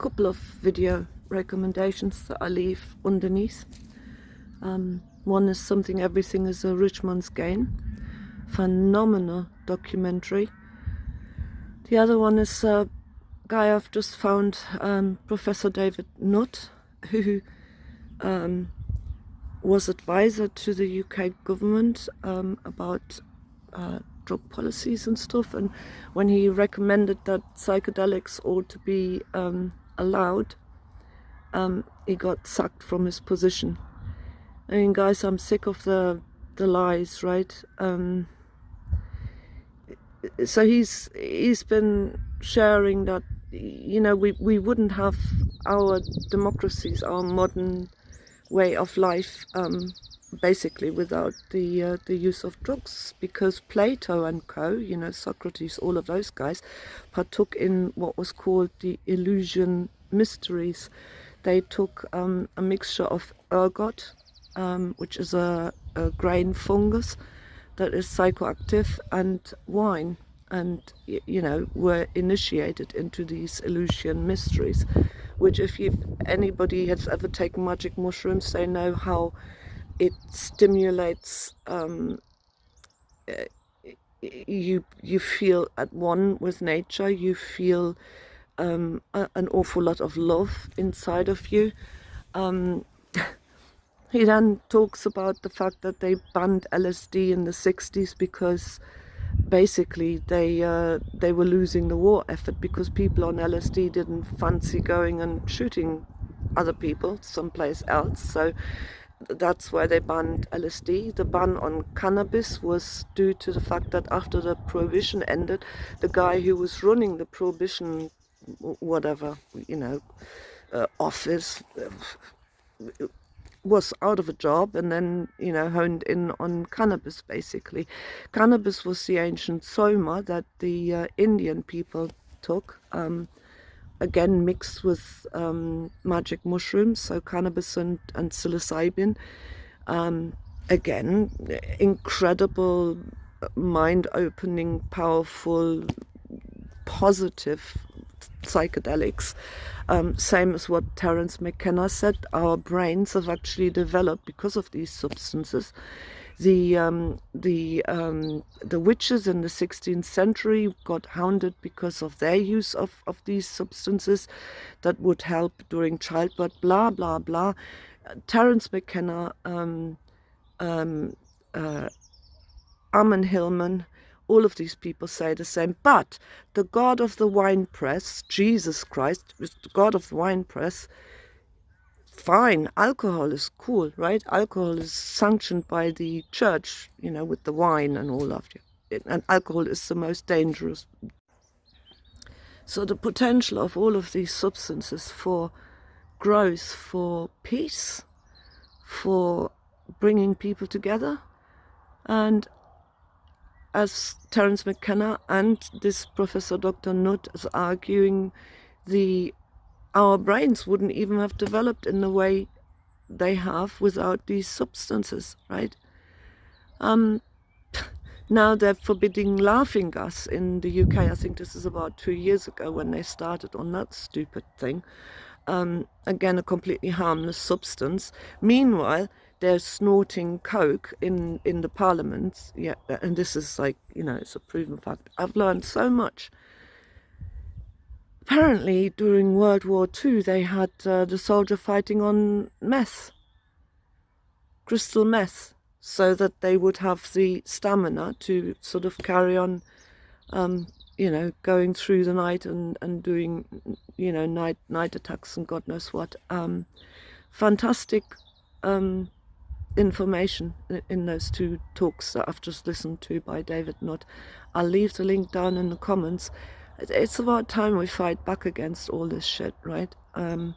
couple of video recommendations that I leave underneath. One is Something Everything is a Rich Man's Gain. Phenomenal documentary. The other one is a guy I've just found, Professor David Nutt, who was advisor to the UK government about drug policies and stuff, and when he recommended that psychedelics ought to be allowed, he got sacked from his position. I mean, guys, I'm sick of the lies, right? So he's been sharing that, you know, we wouldn't have our democracies, our modern way of life, basically without the use of drugs, because Plato and co, you know, Socrates, all of those guys partook in what was called the Eleusinian mysteries. They took a mixture of ergot, which is a grain fungus that is psychoactive, and wine, and, you know, were initiated into these Eleusinian mysteries, which, if anybody has ever taken magic mushrooms, they know how it stimulates, you feel at one with nature, you feel an awful lot of love inside of you. He then talks about the fact that they banned LSD in the 60s because basically they were losing the war effort, because people on LSD didn't fancy going and shooting other people someplace else. So that's why they banned LSD. The ban on cannabis was due to the fact that after the prohibition ended, the guy who was running the prohibition, whatever, you know, office, was out of a job, and then, you know, honed in on cannabis, basically. Cannabis was the ancient soma that the Indian people took, again mixed with magic mushrooms, so cannabis and psilocybin. Again, incredible, mind-opening, powerful, positive psychedelics. Same as what Terence McKenna said, our brains have actually developed because of these substances. The witches in the 16th century got hounded because of their use of these substances that would help during childbirth, blah blah blah. Terence McKenna, Armin Hillman, all of these people say the same. But the god of the wine press, Jesus Christ, is the god of the wine press. Fine, alcohol is cool, right? Alcohol is sanctioned by the church, you know, with the wine and all of it. And alcohol is the most dangerous. So the potential of all of these substances for growth, for peace, for bringing people together, and as Terence McKenna and this Professor Dr. Nutt is arguing, our brains wouldn't even have developed in the way they have without these substances, right? Now they're forbidding laughing gas in the UK. I think this is about 2 years ago when they started on that stupid thing. Again, a completely harmless substance. Meanwhile, they're snorting coke in the parliament. Yeah, and this is like, you know, it's a proven fact. I've learned so much. Apparently, during World War II, they had the soldier fighting on meth, crystal meth, so that they would have the stamina to sort of carry on, you know, going through the night and doing, you know, night attacks and God knows what. Fantastic information in those two talks that I've just listened to by David Nutt. I'll leave the link down in the comments. It's about time we fight back against all this shit, right? And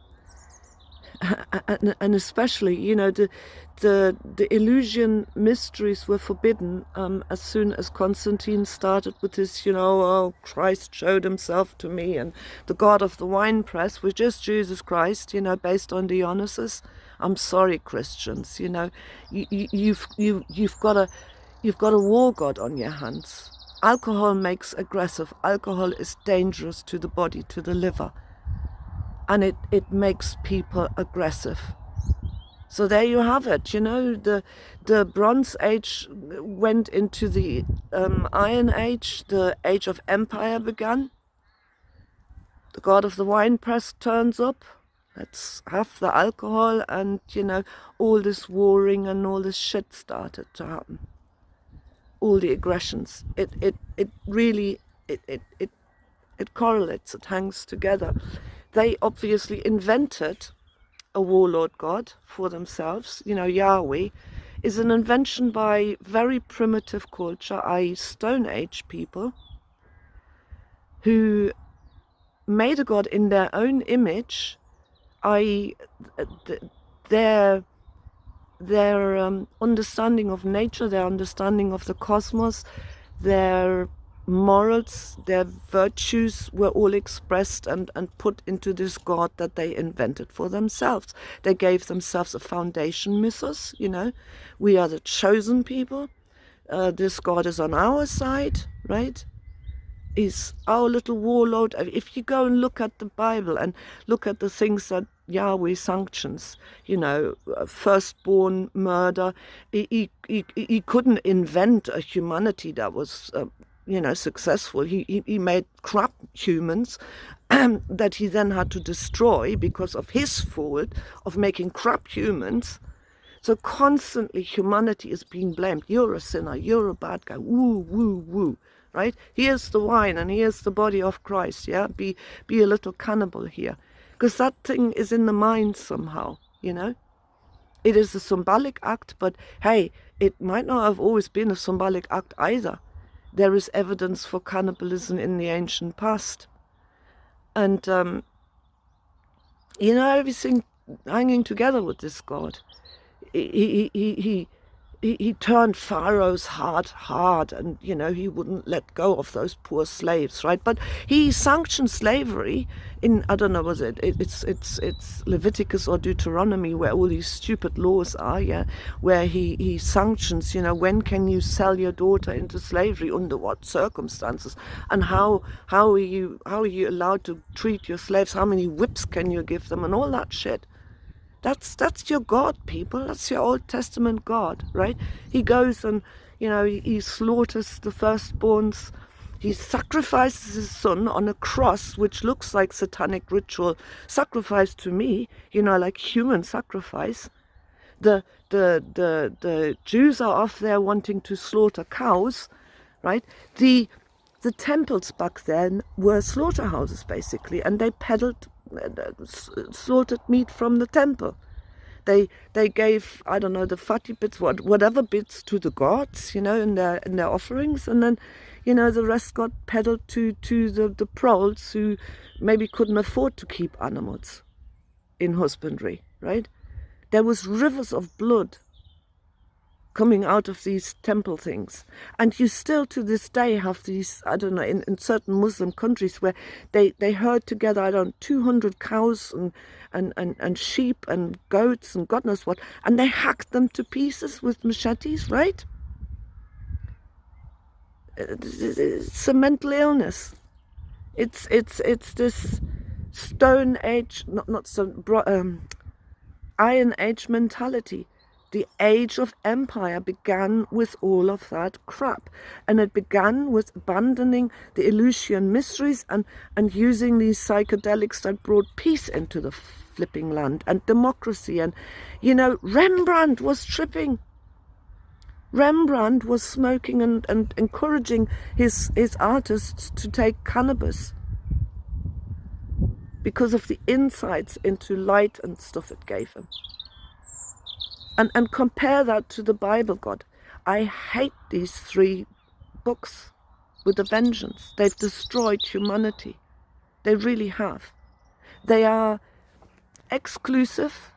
especially, you know, the Eleusinian mysteries were forbidden as soon as Constantine started with his, you know, oh, Christ showed himself to me, and the god of the wine press was just Jesus Christ, you know, based on Dionysus. I'm sorry, Christians, you know, you've got a war god on your hands. Alcohol makes aggressive. Alcohol is dangerous to the body, to the liver. and it makes people aggressive. So there you have it. You know, the Bronze Age went into the Iron Age. The Age of Empire began. The god of the wine press turns up. Let's have the alcohol, and you know, all this warring and all this shit started to happen. All the aggressions. It really it correlates. It hangs together. They obviously invented a warlord god for themselves. You know, Yahweh is an invention by very primitive culture, i.e. Stone Age people, who made a god in their own image, i.e. their understanding of nature, their understanding of the cosmos, their morals, their virtues were all expressed and put into this god that they invented for themselves. They gave themselves a foundation mythos, you know. We are the chosen people. This god is on our side, right? Is our little warlord. If you go and look at the Bible and look at the things that Yahweh sanctions, you know, firstborn murder, he couldn't invent a humanity that was you know, successful. He made crap humans that he then had to destroy because of his fault of making crap humans. So constantly humanity is being blamed. You're a sinner, you're a bad guy, woo, woo, woo, right? Here's the wine and here's the body of Christ, yeah? Be a little cannibal here. Because that thing is in the mind somehow, you know? It is a symbolic act, but hey, it might not have always been a symbolic act either. There is evidence for cannibalism in the ancient past. And, you know, everything hanging together with this God. He turned Pharaoh's heart hard, and you know, he wouldn't let go of those poor slaves, right? But he sanctioned slavery in, I don't know, was it's Leviticus or Deuteronomy, where all these stupid laws are, yeah, where he sanctions, you know, when can you sell your daughter into slavery, under what circumstances, and how are you allowed to treat your slaves, how many whips can you give them, and all that shit. That's your God, people. That's your Old Testament God, right? He goes and, you know, he slaughters the firstborns. He sacrifices his son on a cross, which looks like satanic ritual sacrifice to me, you know, like human sacrifice. The Jews are off there wanting to slaughter cows, right? The temples back then were slaughterhouses, basically, and they peddled slaughtered meat from the temple. They gave, I don't know, the fatty bits, whatever bits, to the gods, you know, in their offerings, and then, you know, the rest got peddled to the proles who maybe couldn't afford to keep animals in husbandry, right? There was rivers of blood coming out of these temple things. And you still to this day have these, I don't know, in certain Muslim countries where they herd together, I don't know, 200 cows and sheep and goats and God knows what, and they hack them to pieces with machetes, right? It's a mental illness. It's this Stone Age, Iron Age mentality. The age of empire began with all of that crap, and it began with abandoning the Eleusinian mysteries and using these psychedelics that brought peace into the flipping land and democracy. And, you know, Rembrandt was tripping. Rembrandt was smoking and encouraging his artists to take cannabis because of the insights into light and stuff it gave him. And compare that to the Bible, God. I hate these three books with a vengeance. They've destroyed humanity. They really have. They are exclusive.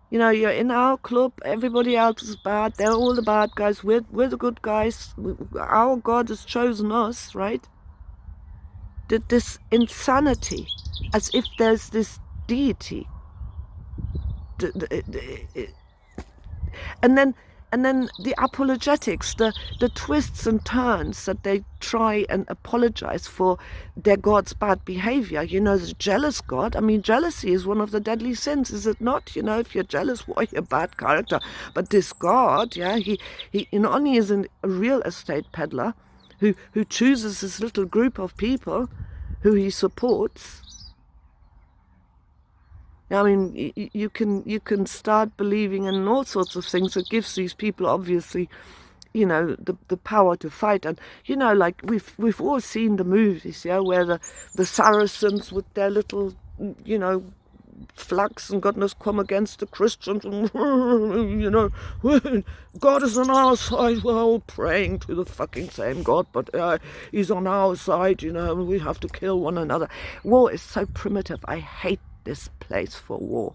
You know, you're in our club, everybody else is bad, they're all the bad guys, we're the good guys, our God has chosen us, right? This insanity, as if there's this deity. And then And then the apologetics, the twists and turns that they try and apologize for their God's bad behavior. You know, the jealous God. I mean, jealousy is one of the deadly sins, is it not? You know, if you're jealous, why, you're a bad character. But this God, yeah, he not only is a real estate peddler who chooses this little group of people who he supports. I mean, you can start believing in all sorts of things. It gives these people, obviously, you know, the power to fight. And you know, like we've all seen the movies, yeah, where the Saracens with their little, you know, flags and God knows come against the Christians, and you know, God is on our side. We're all praying to the fucking same God, but he's on our side, you know, and we have to kill one another. War is so primitive. I hate this place for war.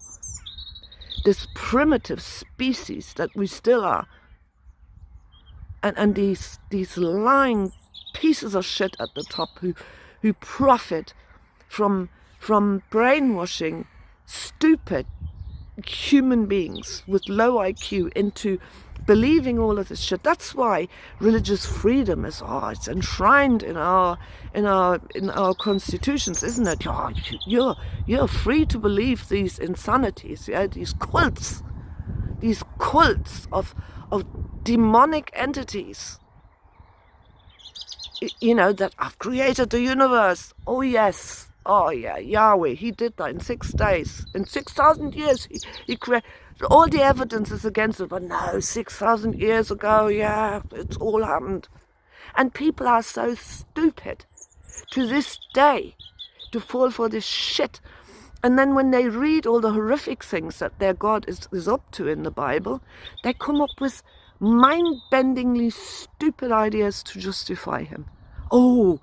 This primitive species that we still are, and these lying pieces of shit at the top who profit from brainwashing stupid human beings with low IQ into believing all of this shit. That's why religious freedom is it's enshrined in our constitutions, isn't it? You're free to believe these insanities, yeah, these cults of demonic entities, you know, that have created the universe. Oh yes, oh yeah, Yahweh, he did that in 6 days. In 6,000 years, he created. All the evidence is against it, but no, 6,000 years ago, yeah, it's all happened. And people are so stupid to this day to fall for this shit. And then when they read all the horrific things that their God is up to in the Bible, they come up with mind-bendingly stupid ideas to justify him. Oh,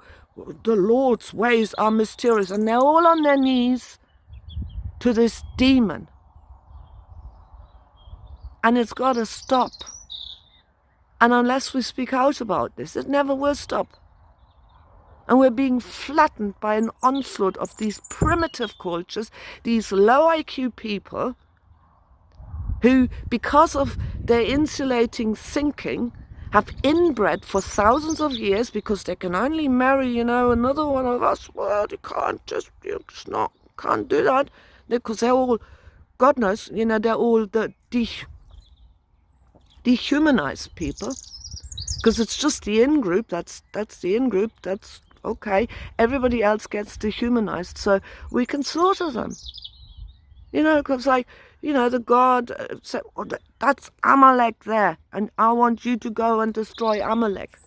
the Lord's ways are mysterious. And they're all on their knees to this demon. And it's got to stop. And unless we speak out about this, it never will stop. And we're being flattened by an onslaught of these primitive cultures, these low IQ people who, because of their insulating thinking, have inbred for thousands of years, because they can only marry, you know, another one of us. Well, they can't can't do that, because they're all, God knows, you know, they're all the dehumanized people, because it's just the in-group, that's the in-group, that's okay. Everybody else gets dehumanized, so we can slaughter them. You know, because like, you know, the God said, oh, that's Amalek there, and I want you to go and destroy Amalek.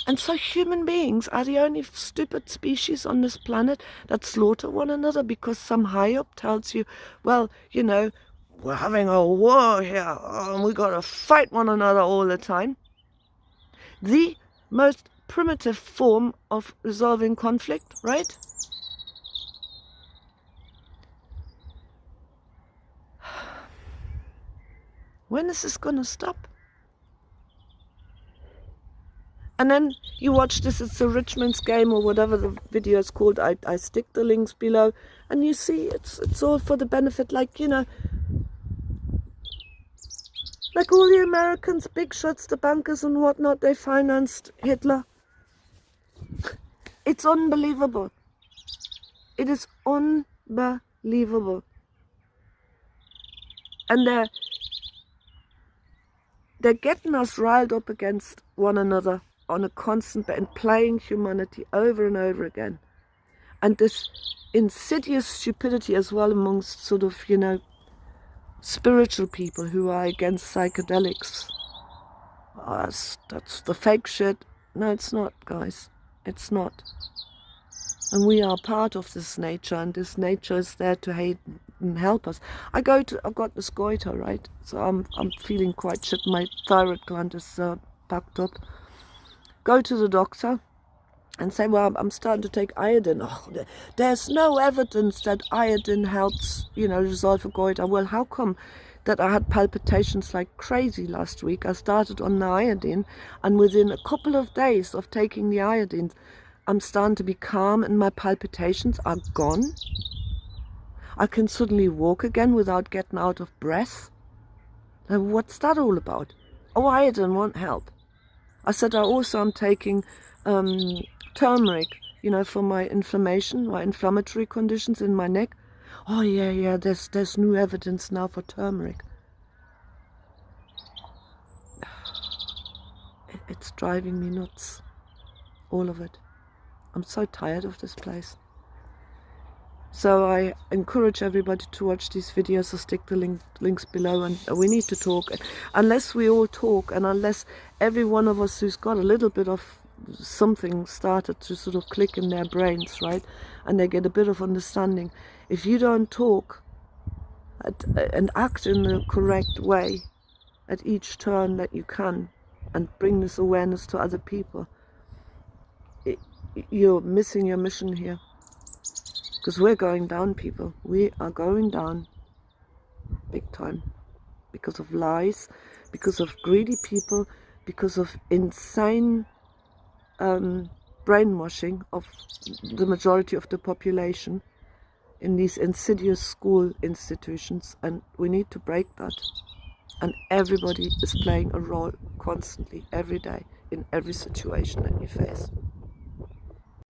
And so human beings are the only stupid species on this planet that slaughter one another, because some high up tells you, well, you know, we're having a war here, and we got to fight one another all the time. The most primitive form of resolving conflict, right? When is this going to stop? And then you watch this, it's a Richmond's game or whatever the video is called. I stick the links below, and you see it's all for the benefit, like, you know, like all the Americans, big shots, the bankers and whatnot, they financed Hitler. It's unbelievable. It is unbelievable. And they're getting us riled up against one another on a constant, and playing humanity over and over again. And this insidious stupidity as well amongst sort of, you know, spiritual people who are against psychedelics. That's the fake shit. No, it's not, guys. It's not. And we are part of this nature, and this nature is there to hate and help us. I've got this goiter, right? So I'm feeling quite shit. My thyroid gland is packed up. Go to the doctor and say, well, I'm starting to take iodine. Oh, there's no evidence that iodine helps, you know, resolve a goiter. Well, how come that I had palpitations like crazy last week? I started on the iodine, and within a couple of days of taking the iodine, I'm starting to be calm and my palpitations are gone. I can suddenly walk again without getting out of breath. Now, what's that all about? Oh, I didn't want help. I said I also am taking turmeric, you know, for my inflammation, my inflammatory conditions in my neck. Oh yeah, there's new evidence now for turmeric. It's driving me nuts, all of it. I'm so tired of this place. So I encourage everybody to watch these videos. I'll stick the links below, and we need to talk. Unless we all talk, and unless every one of us who's got a little bit of something started to sort of click in their brains, right, and they get a bit of understanding, if you don't talk and act in the correct way at each turn that you can, and bring this awareness to other people, you're missing your mission here. Because we're going down, people. We are going down big time. Because of lies, because of greedy people, because of insane brainwashing of the majority of the population in these insidious school institutions. And we need to break that. And everybody is playing a role constantly, every day, in every situation that we face.